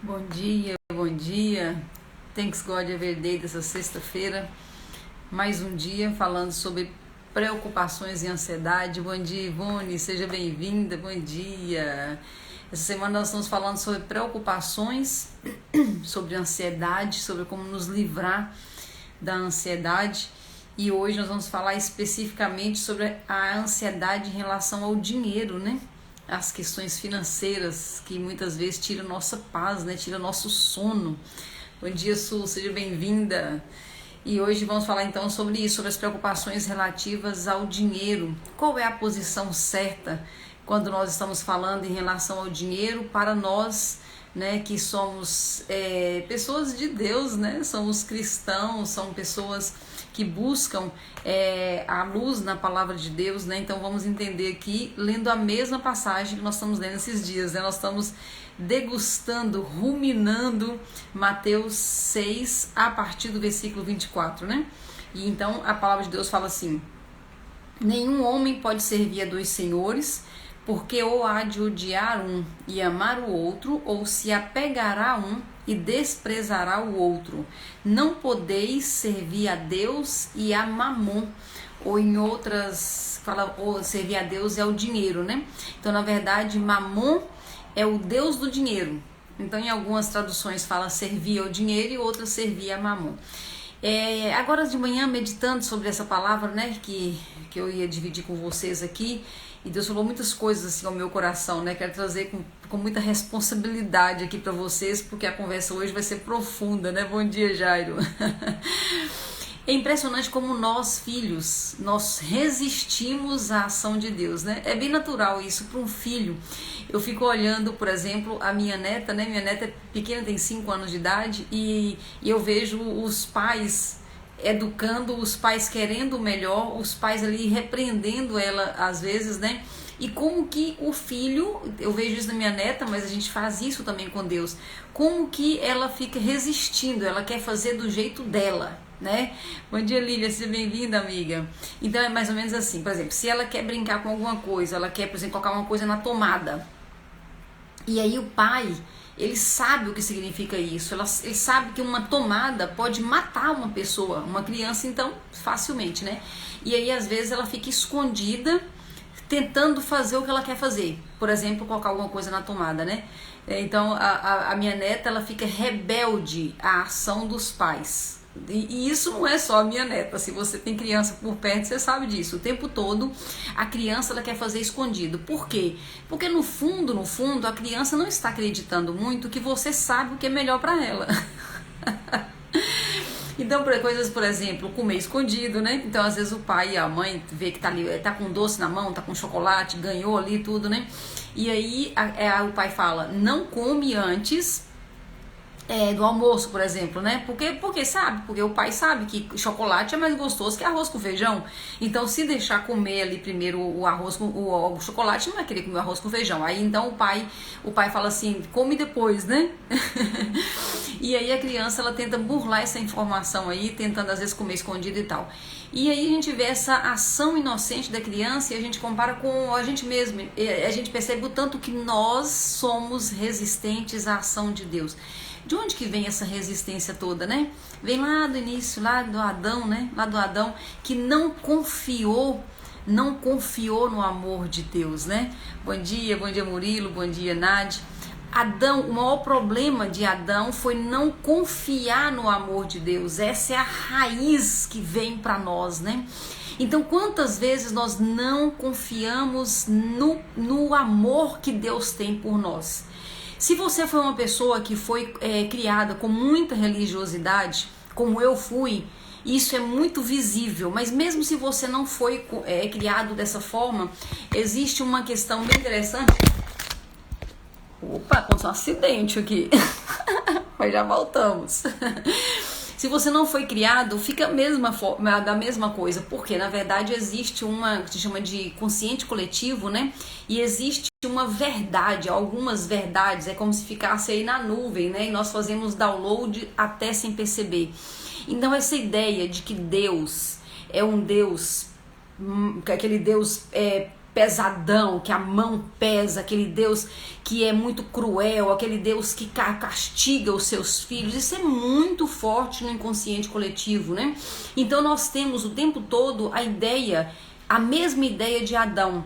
Bom dia, bom dia. Thanks God Every Day dessa sexta-feira. Mais um dia falando sobre preocupações e ansiedade. Bom dia, Ivone, seja bem-vinda. Bom dia. Essa semana nós estamos falando sobre preocupações, sobre ansiedade, sobre como nos livrar da ansiedade. E hoje nós vamos falar especificamente sobre a ansiedade em relação ao dinheiro, né? As questões financeiras que muitas vezes tiram nossa paz, né? Tira nosso sono. Bom dia, Sul, seja bem-vinda. E hoje vamos falar então sobre isso, sobre as preocupações relativas ao dinheiro. Qual é a posição certa quando nós estamos falando em relação ao dinheiro para nós, né, que somos pessoas de Deus, né? Somos cristãos, são pessoas que buscam a luz na palavra de Deus, né? Então vamos entender aqui, lendo a mesma passagem que nós estamos lendo esses dias, né? Nós estamos degustando, ruminando Mateus 6, a partir do versículo 24, né? E então a palavra de Deus fala assim: nenhum homem pode servir a dois senhores, porque ou há de odiar um e amar o outro, ou se apegará a um e desprezará o outro. Não podeis servir a Deus e a Mamon. Ou em outras, fala, ou servir a Deus e ao dinheiro, né? Então, na verdade, Mamon é o Deus do dinheiro. Então, em algumas traduções fala servir ao dinheiro e outras servir a Mamon. Agora de manhã, meditando sobre essa palavra, né, que eu ia dividir com vocês aqui, e Deus falou muitas coisas assim ao meu coração, né? Quero trazer com muita responsabilidade aqui para vocês, porque a conversa hoje vai ser profunda, né? Bom dia, Jairo. É impressionante como nós, filhos, nós resistimos à ação de Deus, né? É bem natural isso para um filho. Eu fico olhando, por exemplo, a minha neta, né? Minha neta é pequena, tem 5 anos de idade, e eu vejo os pais educando, os pais querendo o melhor, os pais ali repreendendo ela às vezes, né? E como que o filho, eu vejo isso na minha neta, mas a gente faz isso também com Deus, como que ela fica resistindo, ela quer fazer do jeito dela, né? Bom dia, Lília, seja bem-vinda, amiga. Então é mais ou menos assim, por exemplo, se ela quer brincar com alguma coisa, ela quer, por exemplo, colocar uma coisa na tomada, e aí o pai, ele sabe o que significa isso, ele sabe que uma tomada pode matar uma pessoa, uma criança, então, facilmente, né? E aí, às vezes, ela fica escondida, tentando fazer o que ela quer fazer. Por exemplo, colocar alguma coisa na tomada, né? Então, a minha neta, ela fica rebelde à ação dos pais. E isso não é só a minha neta. Se você tem criança por perto, você sabe disso. O tempo todo a criança ela quer fazer escondido. Por quê? Porque no fundo, a criança não está acreditando muito que você sabe o que é melhor para ela. Então, coisas, por exemplo, comer escondido, né? Então, às vezes o pai e a mãe vê que tá ali, tá com doce na mão, tá com chocolate, ganhou ali tudo, né? E aí o pai fala: não come antes do almoço, por exemplo, né? Porque sabe, porque o pai sabe que chocolate é mais gostoso que arroz com feijão. Então, se deixar comer ali primeiro o arroz com o chocolate, não vai querer comer o arroz com feijão. Aí então o pai fala assim: come depois, né? E aí a criança ela tenta burlar essa informação aí, tentando às vezes comer escondido e tal. E aí a gente vê essa ação inocente da criança e a gente compara com a gente mesmo. A gente percebe o tanto que nós somos resistentes à ação de Deus. De onde que vem essa resistência toda, né? Vem lá do início, lá do Adão, né? Lá do Adão, que não confiou no amor de Deus, né? Bom dia Murilo, bom dia Nádia. Adão, o maior problema de Adão foi não confiar no amor de Deus. Essa é a raiz que vem para nós, né? Então, quantas vezes nós não confiamos no amor que Deus tem por nós? Se você foi uma pessoa que foi criada com muita religiosidade, como eu fui, isso é muito visível. Mas mesmo se você não foi criado dessa forma, existe uma questão bem interessante. Opa, aconteceu um acidente aqui. Mas já voltamos. Se você não foi criado, fica da mesma coisa, porque na verdade existe uma que se chama de consciente coletivo, né? E existe uma verdade, algumas verdades, é como se ficasse aí na nuvem, né? E nós fazemos download até sem perceber. Então essa ideia de que Deus é um Deus, aquele Deus pesadão, que a mão pesa, aquele Deus que é muito cruel, aquele Deus que castiga os seus filhos. Isso é muito forte no inconsciente coletivo, né? Então nós temos o tempo todo a mesma ideia de Adão,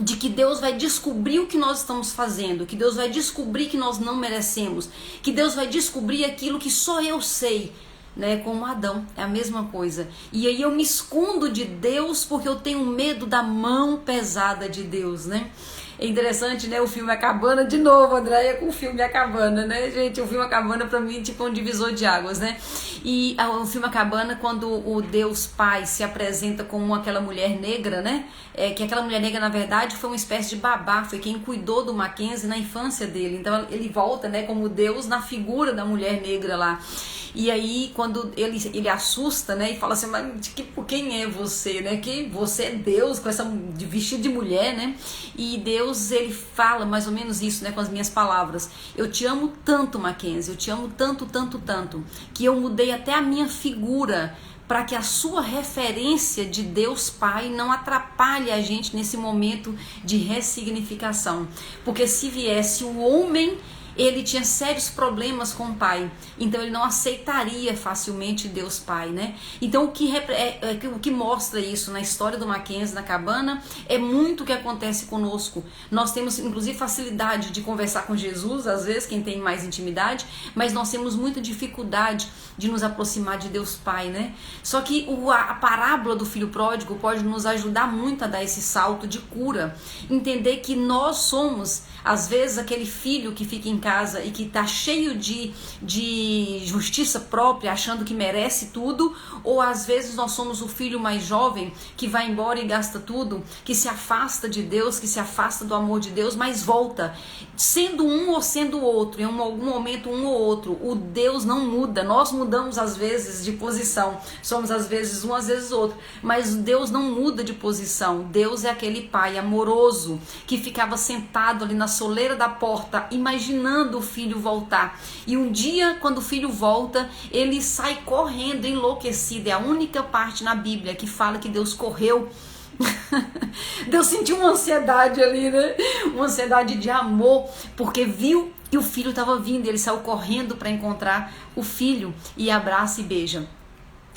de que Deus vai descobrir o que nós estamos fazendo, que Deus vai descobrir que nós não merecemos, que Deus vai descobrir aquilo que só eu sei, né? Como Adão, é a mesma coisa. E aí eu me escondo de Deus porque eu tenho medo da mão pesada de Deus, né? É interessante, né? O filme A Cabana, de novo, Andréia, com o filme A Cabana, né, gente? O filme A Cabana, pra mim, tipo, é um divisor de águas, né? E o filme A Cabana, quando o Deus Pai se apresenta como aquela mulher negra, né? Que aquela mulher negra, na verdade, foi uma espécie de babá, foi quem cuidou do Mackenzie na infância dele. Então, ele volta, né, como Deus na figura da mulher negra lá. E aí, quando ele assusta, né, e fala assim, mas quem é você, né? Que você é Deus, com essa vestido de mulher, né? E Deus, ele fala mais ou menos isso, né, com as minhas palavras. Eu te amo tanto, Mackenzie, eu te amo tanto, tanto, tanto, que eu mudei até a minha figura para que a sua referência de Deus Pai não atrapalhe a gente nesse momento de ressignificação. Porque se viesse o homem, ele tinha sérios problemas com o pai, então ele não aceitaria facilmente Deus Pai, né? Então o que mostra isso na história do Mackenzie na cabana é muito o que acontece conosco. Nós temos inclusive facilidade de conversar com Jesus, às vezes quem tem mais intimidade, mas nós temos muita dificuldade de nos aproximar de Deus Pai, né? Só que a parábola do filho pródigo pode nos ajudar muito a dar esse salto de cura, entender que nós somos, às vezes, aquele filho que fica em casa e que está cheio de justiça própria, achando que merece tudo, ou às vezes nós somos o filho mais jovem que vai embora e gasta tudo, que se afasta de Deus, que se afasta do amor de Deus, mas volta, sendo um ou sendo o outro, em algum momento um ou outro. O Deus não muda, nós mudamos às vezes de posição, somos às vezes um, às vezes outro, mas Deus não muda de posição. Deus é aquele pai amoroso que ficava sentado ali na soleira da porta, imaginando o filho voltar. E um dia, quando o filho volta, ele sai correndo, enlouquecido. É a única parte na Bíblia que fala que Deus correu. Deus sentiu uma ansiedade ali, né? Uma ansiedade de amor, porque viu que o filho estava vindo. Ele saiu correndo para encontrar o filho e abraça e beija.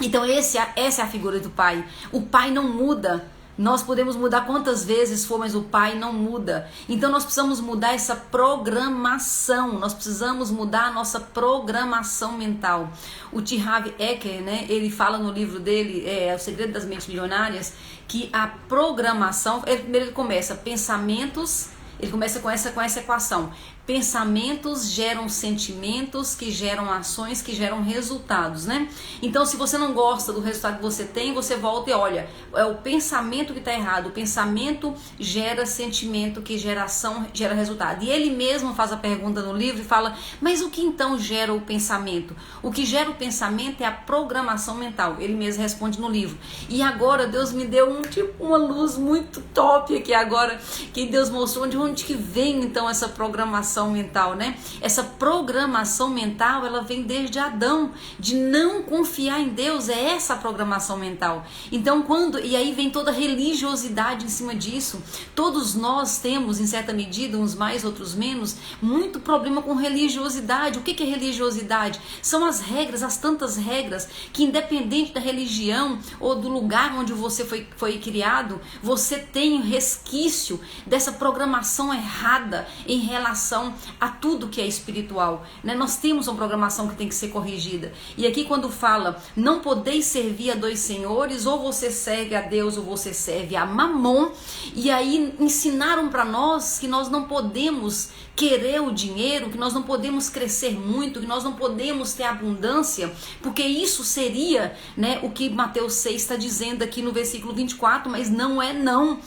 Então essa é a figura do pai. O pai não muda. Nós podemos mudar quantas vezes for, mas o pai não muda. Então nós precisamos mudar essa programação. Nós precisamos mudar a nossa programação mental. O T. Harv Eker, né, ele fala no livro dele, O Segredo das Mentes Milionárias, que a programação, primeiro ele começa pensamentos, ele começa com essa equação. Pensamentos geram sentimentos, que geram ações, que geram resultados, né? Então, se você não gosta do resultado que você tem, você volta e olha, é o pensamento que está errado. O pensamento gera sentimento, que gera ação, gera resultado. E ele mesmo faz a pergunta no livro e fala, mas o que então gera o pensamento? O que gera o pensamento é a programação mental. Ele mesmo responde no livro. E agora Deus me deu uma luz muito top aqui agora, que Deus mostrou de onde que vem então essa programação mental, né? Essa programação mental, ela vem desde Adão, de não confiar em Deus, é essa a programação mental. Então e aí vem toda a religiosidade em cima disso. Todos nós temos, em certa medida, uns mais, outros menos, muito problema com religiosidade. O que é religiosidade? São as regras, as tantas regras, que independente da religião ou do lugar onde você foi criado, você tem resquício dessa programação errada em relação a tudo que é espiritual, né? Nós temos uma programação que tem que ser corrigida. E aqui quando fala, não podeis servir a dois senhores, ou você serve a Deus ou você serve a Mamon, e aí ensinaram para nós que nós não podemos querer o dinheiro, que nós não podemos crescer muito, que nós não podemos ter abundância, porque isso seria, né, o que Mateus 6 está dizendo aqui no versículo 24, mas não é não,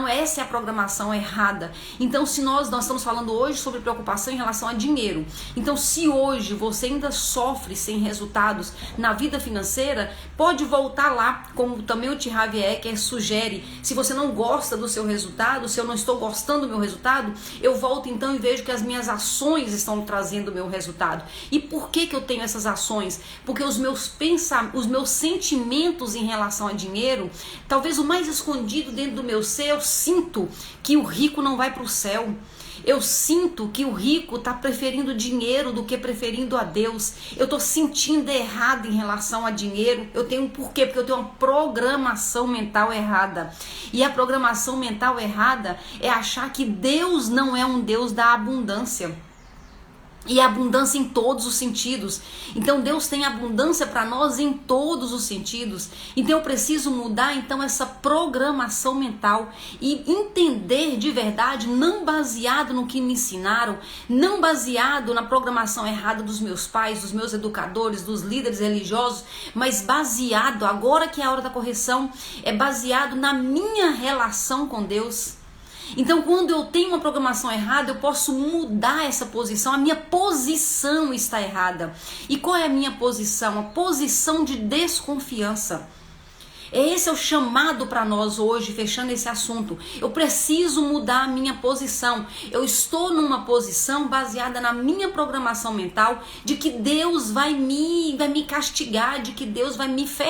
essa é a programação errada errada. Então, se nós estamos falando hoje sobre preocupação em relação a dinheiro. Então, se hoje você ainda sofre sem resultados na vida financeira, pode voltar lá, como também o T. Harv Eker sugere. Se você não gosta do seu resultado, se eu não estou gostando do meu resultado, eu volto então e vejo que as minhas ações estão trazendo o meu resultado. E por que eu tenho essas ações? Porque os meus sentimentos em relação a dinheiro, talvez o mais escondido dentro do meu ser, eu sinto que o rico não vai para o céu. Eu sinto que o rico está preferindo dinheiro do que preferindo a Deus. Eu estou sentindo errado em relação a dinheiro. Eu tenho por quê? Porque eu tenho uma programação mental errada. E a programação mental errada é achar que Deus não é um Deus da abundância. E abundância em todos os sentidos. Então Deus tem abundância para nós em todos os sentidos. Então eu preciso mudar então essa programação mental e entender de verdade, não baseado no que me ensinaram, não baseado na programação errada dos meus pais, dos meus educadores, dos líderes religiosos, mas baseado, agora que é a hora da correção, é baseado na minha relação com Deus. Então, quando eu tenho uma programação errada, eu posso mudar essa posição. A minha posição está errada. E qual é a minha posição? A posição de desconfiança. Esse é o chamado para nós hoje, fechando esse assunto. Eu preciso mudar a minha posição. Eu estou numa posição baseada na minha programação mental de que Deus vai me castigar, de que Deus vai me ferrar.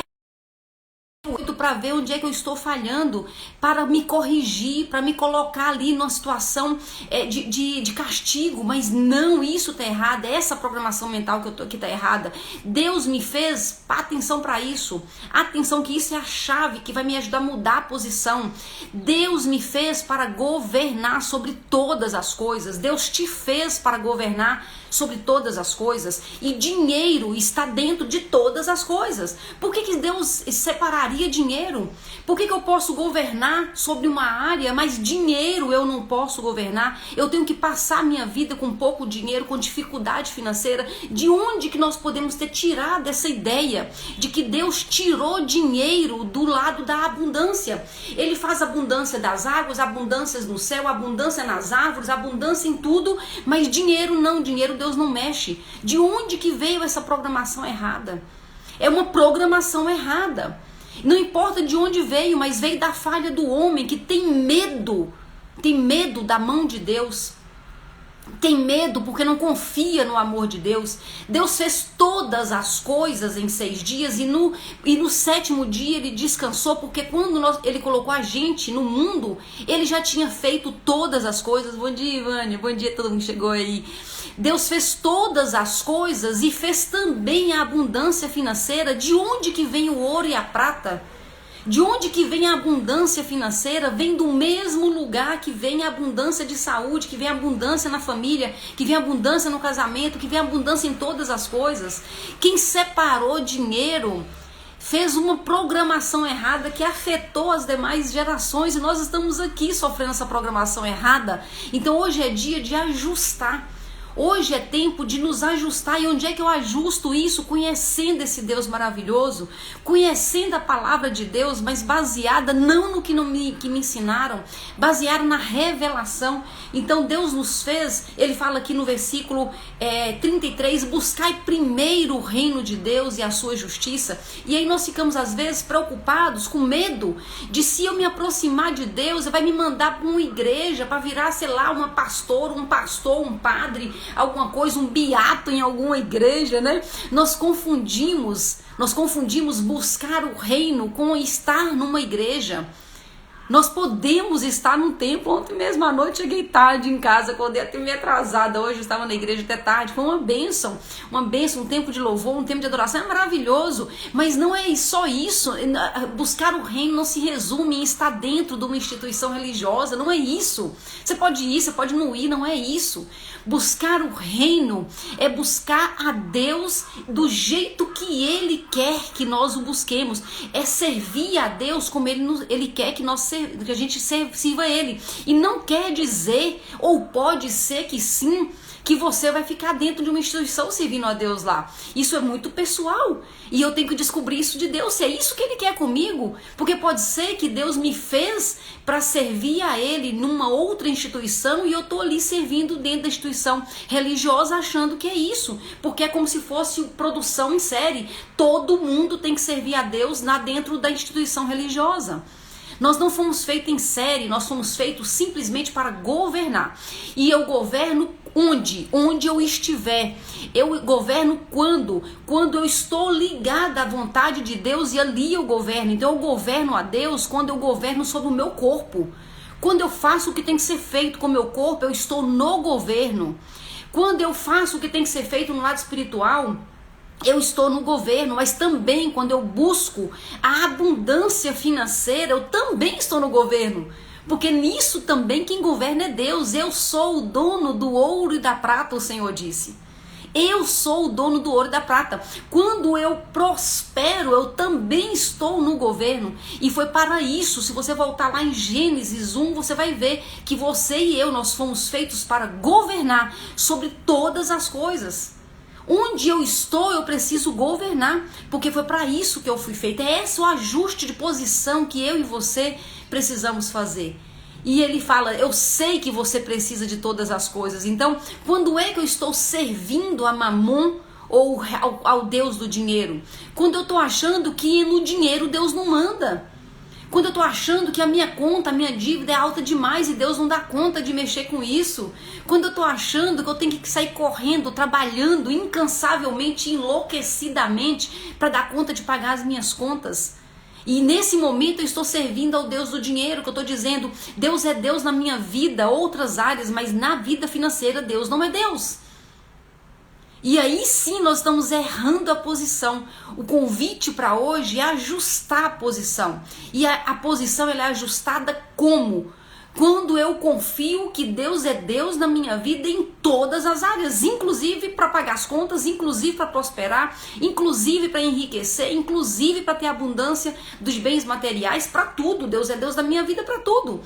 Para ver onde é que eu estou falhando, para me corrigir, para me colocar ali numa situação de castigo, mas não, isso está errado, é essa programação mental que está errada. Deus me fez, atenção para isso, atenção que isso é a chave que vai me ajudar a mudar a posição. Deus me fez para governar sobre todas as coisas, Deus te fez para governar sobre todas as coisas, e dinheiro está dentro de todas as coisas. Por que Deus separaria dinheiro? Por que eu posso governar sobre uma área, mas dinheiro eu não posso governar? Eu tenho que passar a minha vida com pouco dinheiro, com dificuldade financeira. De onde que nós podemos ter tirado essa ideia de que Deus tirou dinheiro do lado da abundância? Ele faz abundância das águas, abundâncias no céu, abundância nas árvores, abundância em tudo, mas dinheiro não, dinheiro Deus não mexe. De onde que veio essa programação errada? É uma programação errada. Não importa de onde veio, mas veio da falha do homem que tem medo da mão de Deus. Tem medo porque não confia no amor de Deus. Deus fez todas as coisas em 6 dias e no 7º dia ele descansou, porque quando ele colocou a gente no mundo, ele já tinha feito todas as coisas. Bom dia, Ivânia, bom dia, todo mundo chegou aí. Deus fez todas as coisas e fez também a abundância financeira. De onde que vem o ouro e a prata? De onde que vem a abundância financeira? Vem do mesmo lugar que vem a abundância de saúde, que vem a abundância na família, que vem a abundância no casamento, que vem a abundância em todas as coisas. Quem separou dinheiro fez uma programação errada que afetou as demais gerações, e nós estamos aqui sofrendo essa programação errada. Então hoje é dia de ajustar. Hoje é tempo de nos ajustar. E onde é que eu ajusto isso? Conhecendo esse Deus maravilhoso, conhecendo a palavra de Deus, mas baseada não no que me ensinaram, baseado na revelação. Então Deus nos fez, ele fala aqui no versículo 33, buscai primeiro o reino de Deus e a sua justiça. E aí nós ficamos às vezes preocupados, com medo de, se eu me aproximar de Deus, ele vai me mandar para uma igreja, para virar, sei lá, uma pastor, um padre, alguma coisa, um beato em alguma igreja, né? Nós confundimos buscar o reino com estar numa igreja. Nós podemos estar num templo. Ontem mesmo à noite cheguei tarde em casa, acordei até meio atrasada. Hoje eu estava na igreja até tarde. Foi uma bênção, um tempo de louvor, um tempo de adoração. É maravilhoso, mas não é só isso. Buscar o reino não se resume em estar dentro de uma instituição religiosa. Não é isso. Você pode ir, você pode não ir, não é isso. Buscar o reino é buscar a Deus do jeito que Ele quer que nós o busquemos. É servir a Deus como Ele quer que nós servimos. sirva a Ele. E não quer dizer, ou pode ser que sim, que você vai ficar dentro de uma instituição servindo a Deus lá. Isso é muito pessoal. E eu tenho que descobrir isso de Deus, se é isso que Ele quer comigo. Porque pode ser que Deus me fez para servir a Ele numa outra instituição e eu tô ali servindo dentro da instituição religiosa achando que é isso. Porque é como se fosse produção em série. Todo mundo tem que servir a Deus lá dentro da instituição religiosa. Nós não fomos feitos em série, nós fomos feitos simplesmente para governar. E eu governo onde eu estiver. Eu governo quando eu estou ligada à vontade de Deus e ali eu governo. Então eu governo a Deus quando eu governo sobre o meu corpo. Quando eu faço o que tem que ser feito com o meu corpo, eu estou no governo. Quando eu faço o que tem que ser feito no lado espiritual, eu estou no governo, mas também quando eu busco a abundância financeira, eu também estou no governo. Porque nisso também quem governa é Deus. Eu sou o dono do ouro e da prata, o Senhor disse. Eu sou o dono do ouro e da prata. Quando eu prospero, eu também estou no governo. E foi para isso, se você voltar lá em Gênesis 1, você vai ver que você e eu, nós fomos feitos para governar sobre todas as coisas. Onde eu estou, eu preciso governar, porque foi para isso que eu fui feita. É esse o ajuste de posição que eu e você precisamos fazer. E ele fala, eu sei que você precisa de todas as coisas. Então, quando é que eu estou servindo a Mamon ou ao Deus do dinheiro? Quando eu estou achando que no dinheiro Deus não manda. Quando eu estou achando que a minha conta, a minha dívida é alta demais e Deus não dá conta de mexer com isso. Quando eu estou achando que eu tenho que sair correndo, trabalhando incansavelmente, enlouquecidamente para dar conta de pagar as minhas contas. E nesse momento eu estou servindo ao Deus do dinheiro, que eu estou dizendo, Deus é Deus na minha vida, outras áreas, mas na vida financeira Deus não é Deus. E aí sim nós estamos errando a posição. O convite para hoje é ajustar a posição. E a posição ela é ajustada como? Quando eu confio que Deus é Deus na minha vida em todas as áreas, inclusive para pagar as contas, inclusive para prosperar, inclusive para enriquecer, inclusive para ter abundância dos bens materiais, para tudo. Deus é Deus da minha vida para tudo.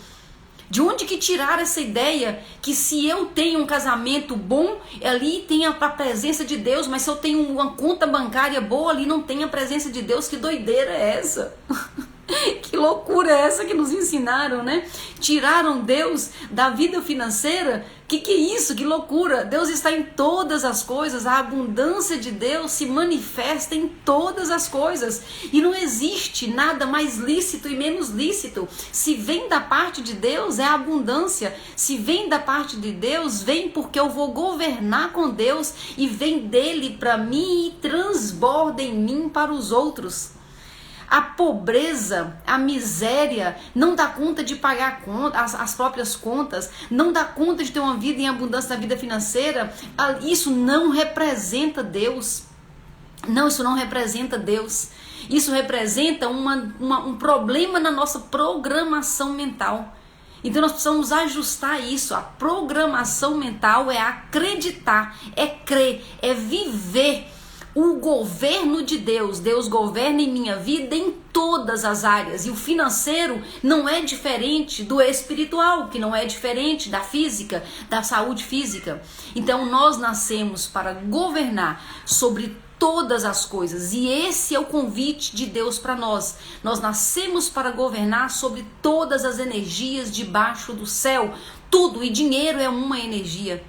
De onde que tiraram essa ideia que se eu tenho um casamento bom, ali tem a presença de Deus, mas se eu tenho uma conta bancária boa, ali não tem a presença de Deus? Que doideira é essa? Que loucura é essa que nos ensinaram, né? Tiraram Deus da vida financeira? Que é isso? Que loucura! Deus está em todas as coisas, a abundância de Deus se manifesta em todas as coisas. E não existe nada mais lícito e menos lícito. Se vem da parte de Deus, é abundância. Se vem da parte de Deus, vem porque eu vou governar com Deus e vem dele para mim e transborda em mim para os outros. A pobreza, a miséria, não dá conta de pagar as próprias contas, não dá conta de ter uma vida em abundância na vida financeira. Isso não representa Deus. Não, isso não representa Deus. Isso representa um problema na nossa programação mental. Então nós precisamos ajustar isso. A programação mental é acreditar, é crer, é viver o governo de Deus. Deus governa em minha vida em todas as áreas. E o financeiro não é diferente do espiritual, que não é diferente da física, da saúde física. Então nós nascemos para governar sobre todas as coisas. E esse é o convite de Deus para nós. Nós nascemos para governar sobre todas as energias debaixo do céu. Tudo, e dinheiro é uma energia.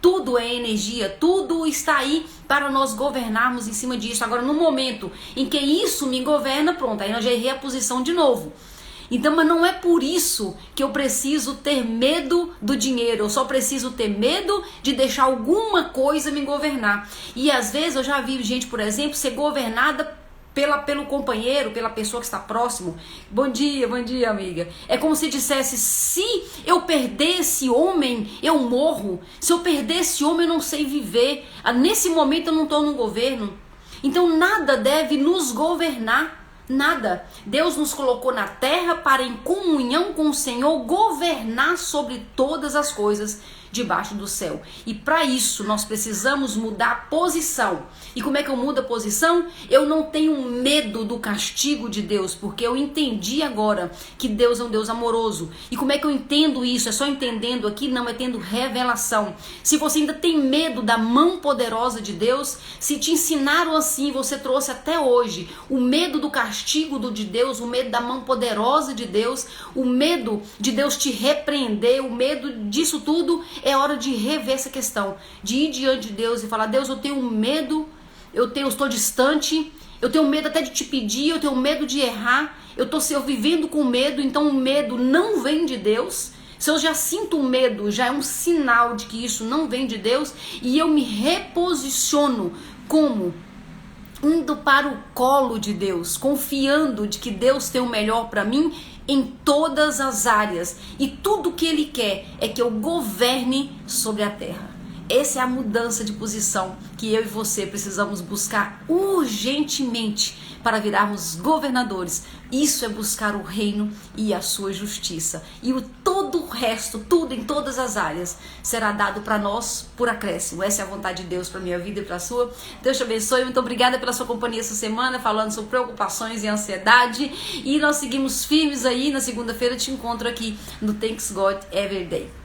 Tudo é energia, tudo está aí para nós governarmos em cima disso. Agora, no momento em que isso me governa, pronto, aí eu já errei a posição de novo. Então, mas não é por isso que eu preciso ter medo do dinheiro. Eu só preciso ter medo de deixar alguma coisa me governar. E às vezes eu já vi gente, por exemplo, ser governada pelo companheiro, pela pessoa que está próximo. Bom dia, amiga. É como se dissesse, se eu perder esse homem, eu morro. Se eu perder esse homem, eu não sei viver. Nesse momento eu não estou no governo. Então nada deve nos governar. Nada. Deus nos colocou na terra para, em comunhão com o Senhor, governar sobre todas as coisas debaixo do céu. E para isso nós precisamos mudar a posição. E como é que eu mudo a posição? Eu não tenho medo do castigo de Deus, porque eu entendi agora que Deus é um Deus amoroso. E como é que eu entendo isso? É só entendendo aqui? Não, é tendo revelação. Se você ainda tem medo da mão poderosa de Deus, se te ensinaram assim, você trouxe até hoje o medo do castigo de Deus, o medo da mão poderosa de Deus, o medo de Deus te repreender, o medo disso tudo, é hora de rever essa questão, de ir diante de Deus e falar: Deus, eu tenho medo, eu estou distante, eu tenho medo até de te pedir, eu tenho medo de errar, eu estou vivendo com medo, então o medo não vem de Deus. Se eu já sinto medo, já é um sinal de que isso não vem de Deus, e eu me reposiciono como indo para o colo de Deus, confiando de que Deus tem o melhor para mim em todas as áreas, e tudo que Ele quer é que eu governe sobre a terra. Essa é a mudança de posição que eu e você precisamos buscar urgentemente para virarmos governadores. Isso é buscar o reino e a sua justiça. E todo o resto, tudo em todas as áreas, será dado para nós por acréscimo. Essa é a vontade de Deus para a minha vida e para a sua. Deus te abençoe. Muito obrigada pela sua companhia essa semana, falando sobre preocupações e ansiedade. E nós seguimos firmes aí. Na segunda-feira te encontro aqui no Thanks God Every Day.